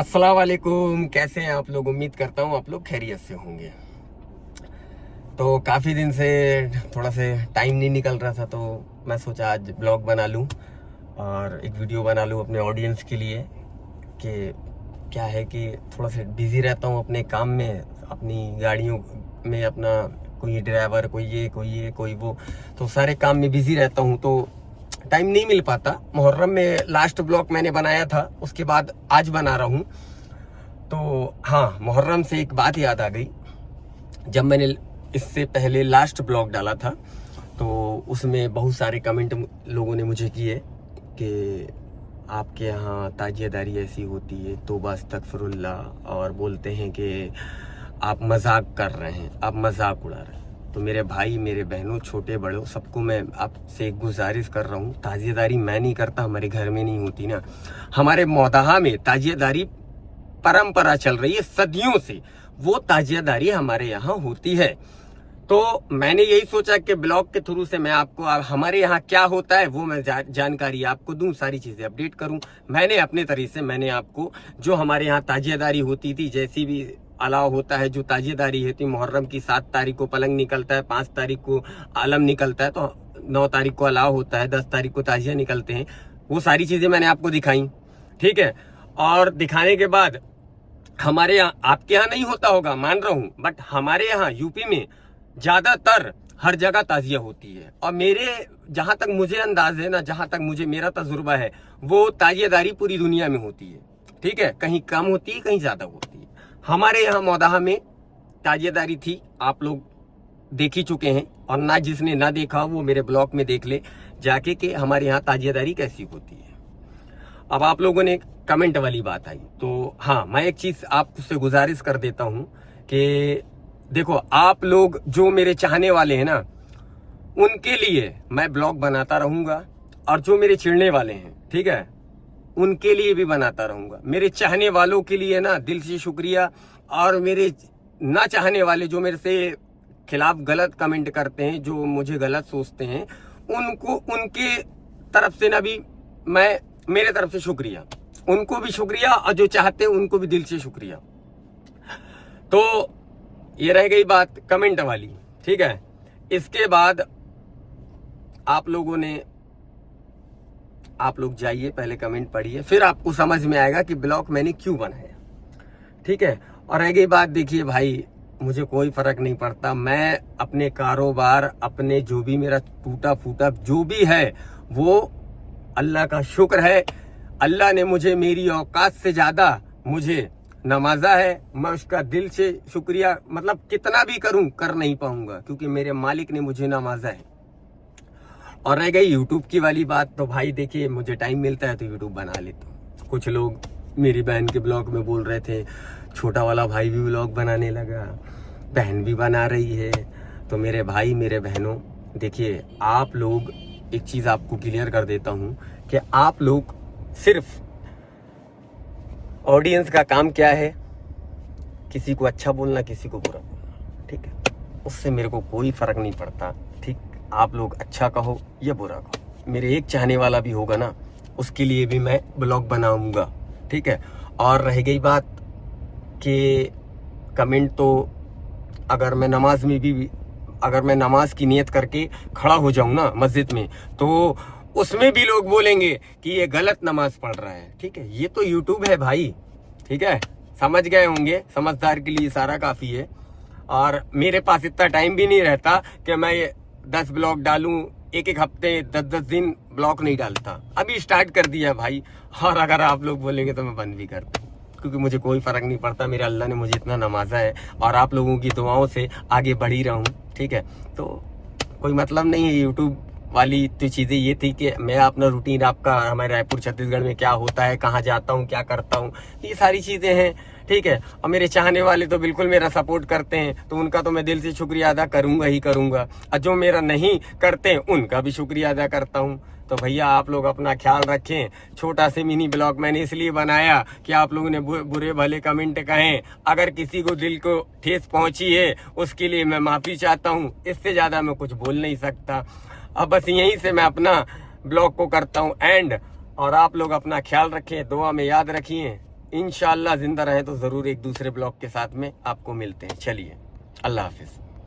अस्सलाम वालेकुम। कैसे हैं आप लोग? उम्मीद करता हूँ आप लोग खैरियत से होंगे। तो काफ़ी दिन से थोड़ा से टाइम नहीं निकल रहा था, तो मैं सोचा आज ब्लॉग बना लूँ और एक वीडियो बना लूँ अपने ऑडियंस के लिए। कि क्या है कि थोड़ा सा बिज़ी रहता हूँ अपने काम में, अपनी गाड़ियों में, अपना कोई ड्राइवर, कोई ये कोई वो, तो सारे काम में बिज़ी रहता हूँ, तो टाइम नहीं मिल पाता। मुहर्रम में लास्ट ब्लॉग मैंने बनाया था, उसके बाद आज बना रहा हूँ। तो हाँ, मुहर्रम से एक बात याद आ गई। जब मैंने इससे पहले लास्ट ब्लॉग डाला था तो उसमें बहुत सारे कमेंट लोगों ने मुझे किए कि आपके यहाँ ताजियादारी ऐसी होती है, तौबा अस्तगफिरुल्लाह, और बोलते हैं कि आप मजाक कर रहे हैं, आप मजाक उड़ा रहे हैं। तो मेरे भाई, मेरे बहनों, छोटे बड़ों, सबको मैं आपसे एक गुजारिश कर रहा हूँ, ताजियादारी मैं नहीं करता, हमारे घर में नहीं होती ना। हमारे मौदाहा में ताजियादारी परंपरा चल रही है सदियों से, वो ताजियादारी हमारे यहाँ होती है। तो मैंने यही सोचा कि ब्लॉग के थ्रू से मैं आपको हमारे यहाँ क्या होता है वो मैं जानकारी आपको दूं, सारी चीजें अपडेट करूं। मैंने अपने तरीके से मैंने आपको जो हमारे यहाँ ताजियादारी होती थी, जैसी भी अलाव होता है, जो ताजियादारी होती, मुहर्रम की 7 तारीख को पलंग निकलता है, 5 तारीख को आलम निकलता है, तो 9 तारीख को अलाव होता है, 10 तारीख को ताजिया निकलते हैं, वो सारी चीजें मैंने आपको दिखाई। ठीक है। और दिखाने के बाद हमारे यहाँ, आपके यहाँ नहीं होता होगा मान रहा हूँ, बट हमारे यहाँ यूपी में ज्यादातर हर जगह ताजिया होती है। और मेरे जहां तक मुझे अंदाज है ना, जहां तक मुझे मेरा तजुर्बा है, वो ताजियादारी पूरी दुनिया में होती है। ठीक है, कहीं कम होती है, कहीं ज्यादा होती है। हमारे यहाँ मौदाहा में ताजियादारी थी, आप लोग देख ही चुके हैं, और ना जिसने ना देखा वो मेरे ब्लॉग में देख ले जाके कि हमारे यहाँ ताजियादारी कैसी होती है। अब आप लोगों ने कमेंट वाली बात आई, तो हाँ, मैं एक चीज आपसे गुजारिश कर देता हूँ कि देखो, आप लोग जो मेरे चाहने वाले हैं ना, उनके लिए मैं ब्लॉग बनाता रहूंगा, और जो मेरे चिढ़ने वाले हैं, ठीक है, उनके लिए भी बनाता रहूंगा। मेरे चाहने वालों के लिए ना दिल से शुक्रिया, और मेरे ना चाहने वाले जो मेरे से खिलाफ गलत कमेंट करते हैं, जो मुझे गलत सोचते हैं, उनको, उनके तरफ से ना भी मैं, मेरे तरफ से शुक्रिया, उनको भी शुक्रिया, और जो चाहते हैं उनको भी दिल से शुक्रिया। तो ये रह गई बात कमेंट वाली। ठीक है, इसके बाद आप लोग जाइए, पहले कमेंट पढ़िए, फिर आपको समझ में आएगा कि ब्लॉग मैंने क्यों बनाया। ठीक है। और रह गई बात, देखिए भाई, मुझे कोई फर्क नहीं पड़ता, मैं अपने कारोबार, अपने जो भी मेरा टूटा फूटा जो भी है, वो अल्लाह का शुक्र है। अल्लाह ने मुझे मेरी औकात से ज्यादा मुझे नवाजा है, मैं उसका दिल से शुक्रिया, मतलब कितना भी करूं कर नहीं पाऊंगा, क्योंकि मेरे मालिक ने मुझे नवाजा है। और रह गई यूट्यूब की वाली बात, तो भाई देखिए, मुझे टाइम मिलता है तो यूट्यूब बना लेता हूँ। कुछ लोग मेरी बहन के ब्लॉग में बोल रहे थे, छोटा वाला भाई भी ब्लॉग बनाने लगा, बहन भी बना रही है। तो मेरे भाई, मेरे बहनों, देखिए, आप लोग, एक चीज आपको क्लियर कर देता हूँ कि आप लोग सिर्फ, ऑडियंस का काम क्या है, किसी को अच्छा बोलना, किसी को बुरा बोलना। ठीक है, उससे मेरे को कोई फर्क नहीं पड़ता। ठीक, आप लोग अच्छा कहो या बुरा कहो, मेरे एक चाहने वाला भी होगा ना, उसके लिए भी मैं ब्लॉग बनाऊंगा। ठीक है। और रह गई बात कि कमेंट, तो अगर मैं नमाज में भी, अगर मैं नमाज की नियत करके खड़ा हो जाऊं ना मस्जिद में, तो उसमें भी लोग बोलेंगे कि ये गलत नमाज पढ़ रहा है। ठीक है, ये तो यूट्यूब है भाई। ठीक है, समझ गए होंगे, समझदार के लिए सारा काफी है। और मेरे पास इतना टाइम भी नहीं रहता कि मैं 10 ब्लॉग डालूं, एक हफ्ते 10 दिन ब्लॉग नहीं डालता। अभी स्टार्ट कर दिया भाई, और अगर आप लोग बोलेंगे तो मैं बंद भी कर दूं, क्योंकि मुझे कोई फर्क नहीं पड़ता। मेरे अल्लाह ने मुझे इतना नवाजा है, और आप लोगों की दुआओं से आगे बढ़ ही रहा हूँ। ठीक है, तो कोई मतलब नहीं है। यूट्यूब वाली तो चीजें ये थी कि मैं अपना रूटीन, आपका हमारे रायपुर छत्तीसगढ़ में क्या होता है, कहाँ जाता हूँ, क्या करता हूँ, ये सारी चीजें हैं। ठीक है, और मेरे चाहने वाले तो बिल्कुल मेरा सपोर्ट करते हैं, तो उनका तो मैं दिल से शुक्रिया अदा करूंगा ही करूंगा, और जो मेरा नहीं करते हैं उनका भी शुक्रिया अदा करता हूँ। तो भैया, आप लोग अपना ख्याल रखें। छोटा से मिनी ब्लॉग मैंने इसलिए बनाया कि आप लोगों ने बुरे भले कमेंट कहें, अगर किसी को दिल को ठेस पहुंची है उसके लिए मैं माफी चाहता हूं। इससे ज्यादा मैं कुछ बोल नहीं सकता। अब बस यहीं से मैं अपना ब्लॉग को करता हूं एंड। और आप लोग अपना ख्याल रखें, दुआ में याद रखिए। इंशाल्लाह जिंदा रहे तो ज़रूर एक दूसरे ब्लॉग के साथ में आपको मिलते हैं। चलिए, अल्लाह हाफिज़।